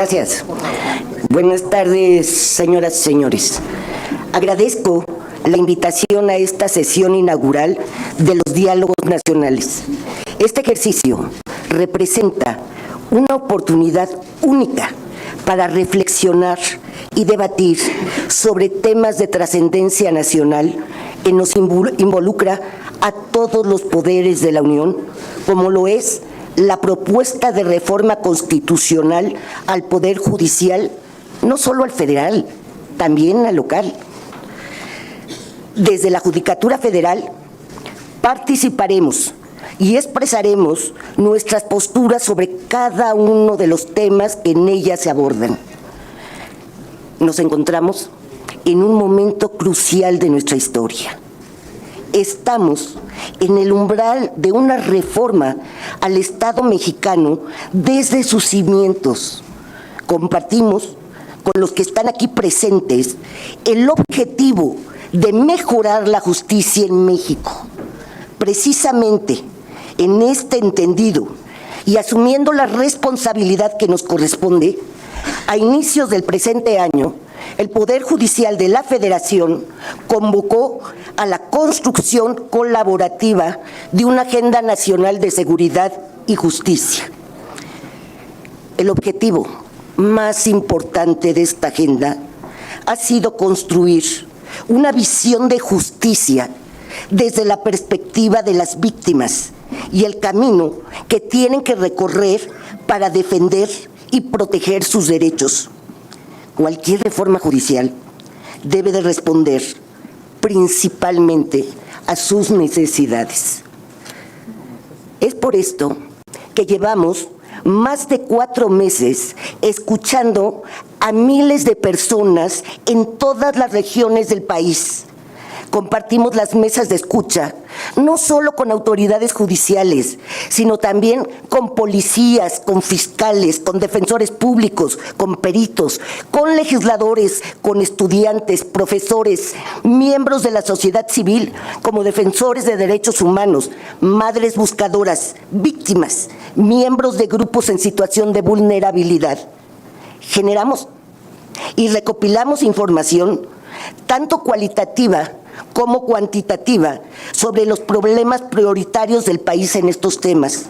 Gracias. Buenas tardes, señoras y señores. Agradezco la invitación a esta sesión inaugural de los diálogos nacionales. Este ejercicio representa una oportunidad única para reflexionar y debatir sobre temas de trascendencia nacional que nos involucra a todos los poderes de la Unión, como lo es la propuesta de reforma constitucional al Poder Judicial, no solo al federal, también al local. Desde la Judicatura Federal participaremos y expresaremos nuestras posturas sobre cada uno de los temas que en ella se abordan. Nos encontramos en un momento crucial de nuestra historia. Estamos en el umbral de una reforma al Estado mexicano desde sus cimientos. Compartimos con los que están aquí presentes el objetivo de mejorar la justicia en México. Precisamente en este entendido y asumiendo la responsabilidad que nos corresponde, a inicios del presente año, el Poder Judicial de la Federación convocó a la construcción colaborativa de una agenda nacional de seguridad y justicia. El objetivo más importante de esta agenda ha sido construir una visión de justicia desde la perspectiva de las víctimas y el camino que tienen que recorrer para defender y proteger sus derechos. Cualquier reforma judicial debe de responder principalmente a sus necesidades. Es por esto que llevamos más de 4 meses escuchando a miles de personas en todas las regiones del país. Compartimos las mesas de escucha, no solo con autoridades judiciales, sino también con policías, con fiscales, con defensores públicos, con peritos, con legisladores, con estudiantes, profesores, miembros de la sociedad civil, como defensores de derechos humanos, madres buscadoras, víctimas, miembros de grupos en situación de vulnerabilidad. Generamos y recopilamos información tanto cualitativa como cuantitativa sobre los problemas prioritarios del país en estos temas.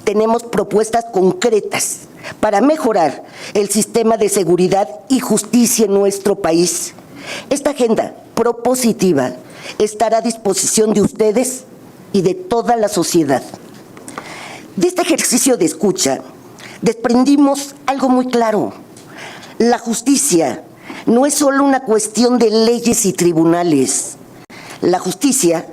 Tenemos propuestas concretas para mejorar el sistema de seguridad y justicia en nuestro país. Esta agenda propositiva estará a disposición de ustedes y de toda la sociedad. De este ejercicio de escucha desprendimos algo muy claro. La justicia no es solo una cuestión de leyes y tribunales. La justicia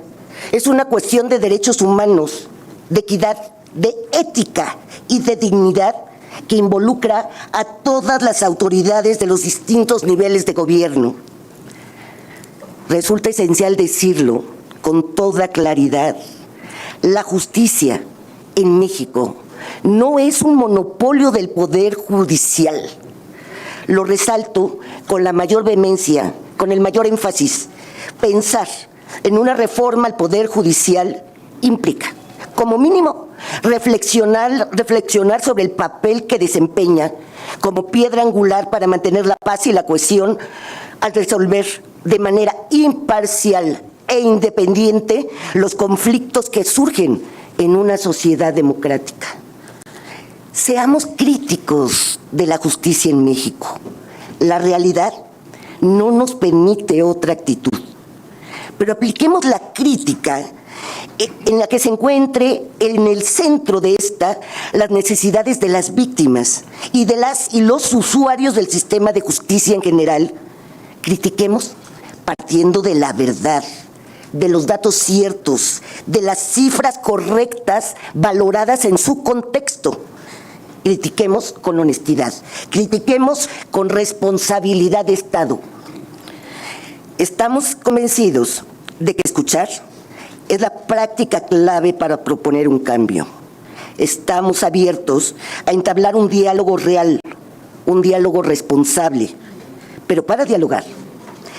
es una cuestión de derechos humanos, de equidad, de ética y de dignidad que involucra a todas las autoridades de los distintos niveles de gobierno. Resulta esencial decirlo con toda claridad. La justicia en México no es un monopolio del Poder Judicial. Lo resalto con la mayor vehemencia, con el mayor énfasis. Pensar en una reforma al Poder Judicial implica, como mínimo, reflexionar sobre el papel que desempeña como piedra angular para mantener la paz y la cohesión al resolver de manera imparcial e independiente los conflictos que surgen en una sociedad democrática. Seamos críticos de la justicia en México. La realidad no nos permite otra actitud. Pero apliquemos la crítica en la que se encuentre en el centro de esta las necesidades de las víctimas y de las y los usuarios del sistema de justicia en general. Critiquemos partiendo de la verdad, de los datos ciertos, de las cifras correctas valoradas en su contexto. Critiquemos con honestidad, critiquemos con responsabilidad de Estado. Estamos convencidos de que escuchar es la práctica clave para proponer un cambio. Estamos abiertos a entablar un diálogo real, un diálogo responsable, pero para dialogar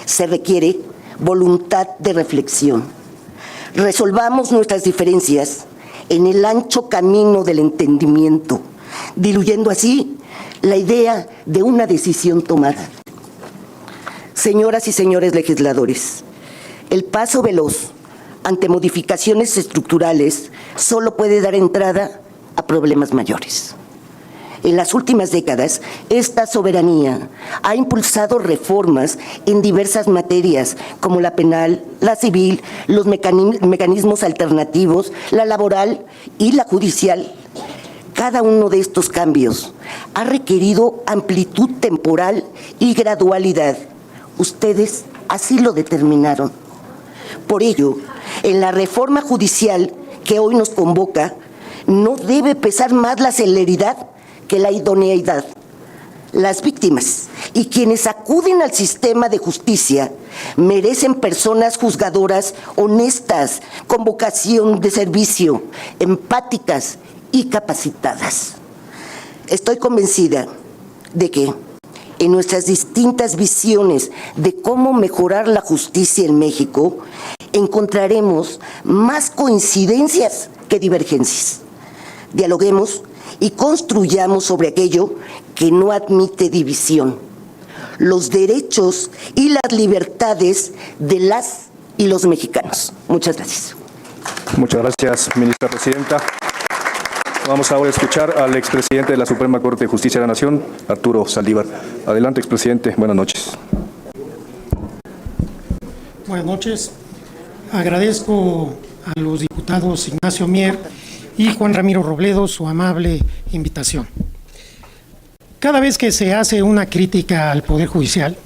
se requiere voluntad de reflexión. Resolvamos nuestras diferencias en el ancho camino del entendimiento, diluyendo así la idea de una decisión tomada. Señoras y señores legisladores, el paso veloz ante modificaciones estructurales solo puede dar entrada a problemas mayores. En las últimas décadas, esta soberanía ha impulsado reformas en diversas materias, como la penal, la civil, los mecanismos alternativos, la laboral y la judicial. Cada uno de estos cambios ha requerido amplitud temporal y gradualidad. Ustedes así lo determinaron. Por ello, en la reforma judicial que hoy nos convoca, no debe pesar más la celeridad que la idoneidad. Las víctimas y quienes acuden al sistema de justicia merecen personas juzgadoras honestas, con vocación de servicio, empáticas y capacitadas. Estoy convencida de que en nuestras distintas visiones de cómo mejorar la justicia en México, encontraremos más coincidencias que divergencias. Dialoguemos y construyamos sobre aquello que no admite división, los derechos y las libertades de las y los mexicanos. Muchas gracias. Muchas gracias, ministra presidenta. Vamos ahora a escuchar al expresidente de la Suprema Corte de Justicia de la Nación, Arturo Saldívar. Adelante, expresidente. Buenas noches. Buenas noches. Agradezco a los diputados Ignacio Mier y Juan Ramiro Robledo su amable invitación. Cada vez que se hace una crítica al Poder Judicial,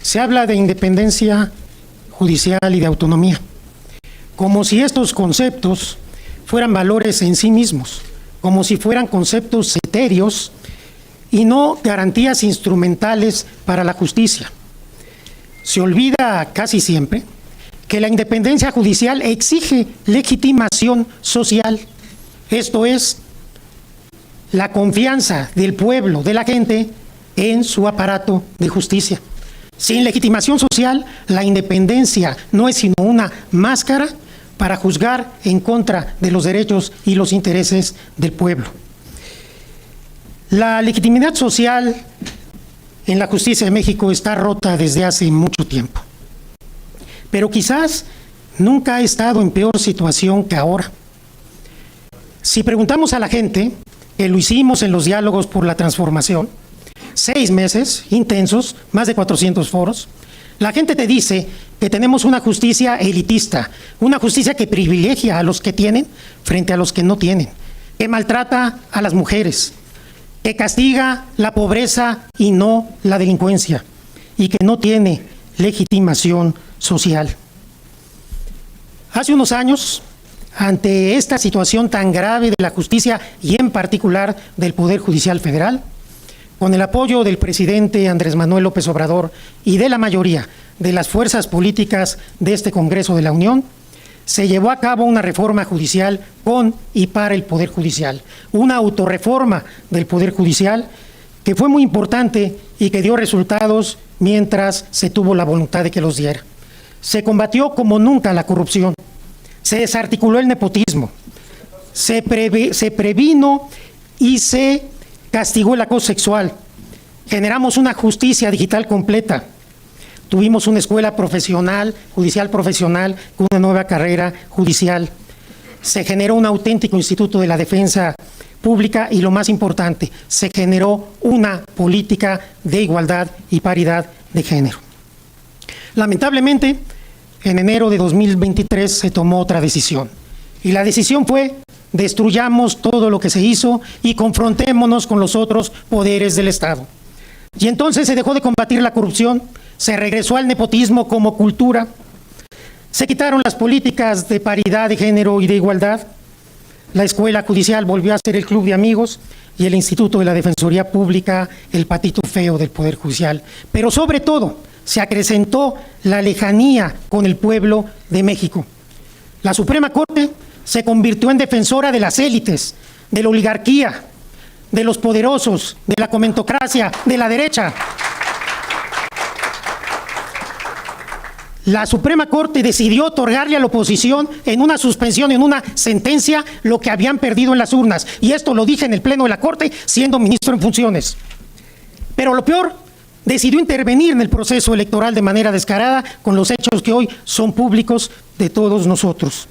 se habla de independencia judicial y de autonomía, como si estos conceptos fueran valores en sí mismos, como si fueran conceptos etéreos y no garantías instrumentales para la justicia. Se olvida casi siempre que la independencia judicial exige legitimación social, esto es, la confianza del pueblo, de la gente, en su aparato de justicia. Sin legitimación social, la independencia no es sino una máscara para juzgar en contra de los derechos y los intereses del pueblo. La legitimidad social en la justicia de México está rota desde hace mucho tiempo, pero quizás nunca ha estado en peor situación que ahora. Si preguntamos a la gente, que lo hicimos en los diálogos por la transformación, 6 meses intensos, más de 400 foros, la gente te dice que tenemos una justicia elitista, una justicia que privilegia a los que tienen frente a los que no tienen, que maltrata a las mujeres, que castiga la pobreza y no la delincuencia, y que no tiene legitimación social. Hace unos años, ante esta situación tan grave de la justicia y en particular del Poder Judicial Federal, con el apoyo del presidente Andrés Manuel López Obrador y de la mayoría de las fuerzas políticas de este Congreso de la Unión, se llevó a cabo una reforma judicial con y para el Poder Judicial, una autorreforma del Poder Judicial que fue muy importante y que dio resultados mientras se tuvo la voluntad de que los diera. Se combatió como nunca la corrupción, se desarticuló el nepotismo, se previno y se castigó el acoso sexual, generamos una justicia digital completa, tuvimos una escuela profesional, judicial profesional, con una nueva carrera judicial, se generó un auténtico instituto de la defensa pública y lo más importante, se generó una política de igualdad y paridad de género. Lamentablemente, en enero de 2023 se tomó otra decisión y la decisión fue: destruyamos todo lo que se hizo y confrontémonos con los otros poderes del Estado. Y entonces se dejó de combatir la corrupción, se regresó al nepotismo como cultura, se quitaron las políticas de paridad de género y de igualdad, la escuela judicial volvió a ser el club de amigos y el Instituto de la Defensoría Pública el patito feo del Poder Judicial. Pero sobre todo, se acrecentó la lejanía con el pueblo de México. La Suprema Corte se convirtió en defensora de las élites, de la oligarquía, de los poderosos, de la comentocracia, de la derecha. La Suprema Corte decidió otorgarle a la oposición en una suspensión, en una sentencia, lo que habían perdido en las urnas. Y esto lo dije en el Pleno de la Corte, siendo ministro en funciones. Pero lo peor, decidió intervenir en el proceso electoral de manera descarada con los hechos que hoy son públicos de todos nosotros.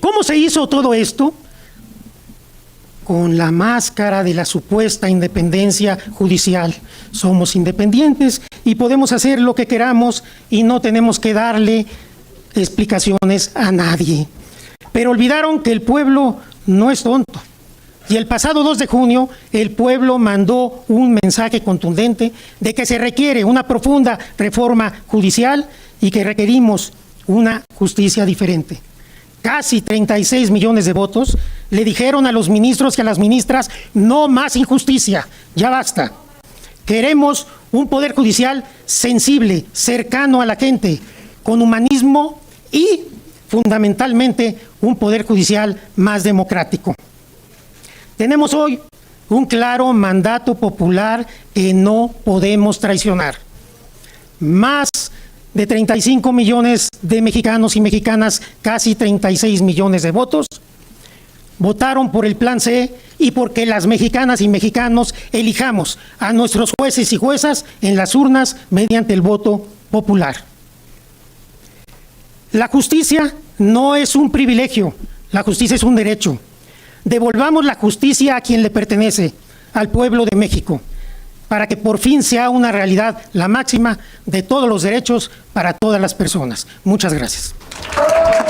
¿Cómo se hizo todo esto? Con la máscara de la supuesta independencia judicial. Somos independientes y podemos hacer lo que queramos y no tenemos que darle explicaciones a nadie. Pero olvidaron que el pueblo no es tonto. Y el pasado 2 de junio, el pueblo mandó un mensaje contundente de que se requiere una profunda reforma judicial y que requerimos una justicia diferente. Casi 36 millones de votos le dijeron a los ministros y a las ministras: no más injusticia, ya basta. Queremos un poder judicial sensible, cercano a la gente, con humanismo y, fundamentalmente, un poder judicial más democrático. Tenemos hoy un claro mandato popular que no podemos traicionar. Más de 35 millones de mexicanos y mexicanas, casi 36 millones de votos, votaron por el Plan C y porque las mexicanas y mexicanos elijamos a nuestros jueces y juezas en las urnas mediante el voto popular. La justicia no es un privilegio, la justicia es un derecho. Devolvamos la justicia a quien le pertenece, al pueblo de México, para que por fin sea una realidad la máxima de todos los derechos para todas las personas. Muchas gracias.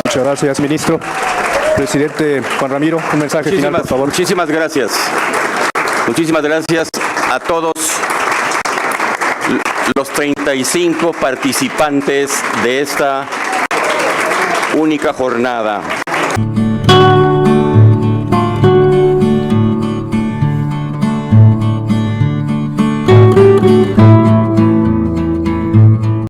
Muchas gracias, ministro. Presidente Juan Ramiro, un mensaje final, por favor. Muchísimas gracias. Muchísimas gracias a todos los 35 participantes de esta única jornada.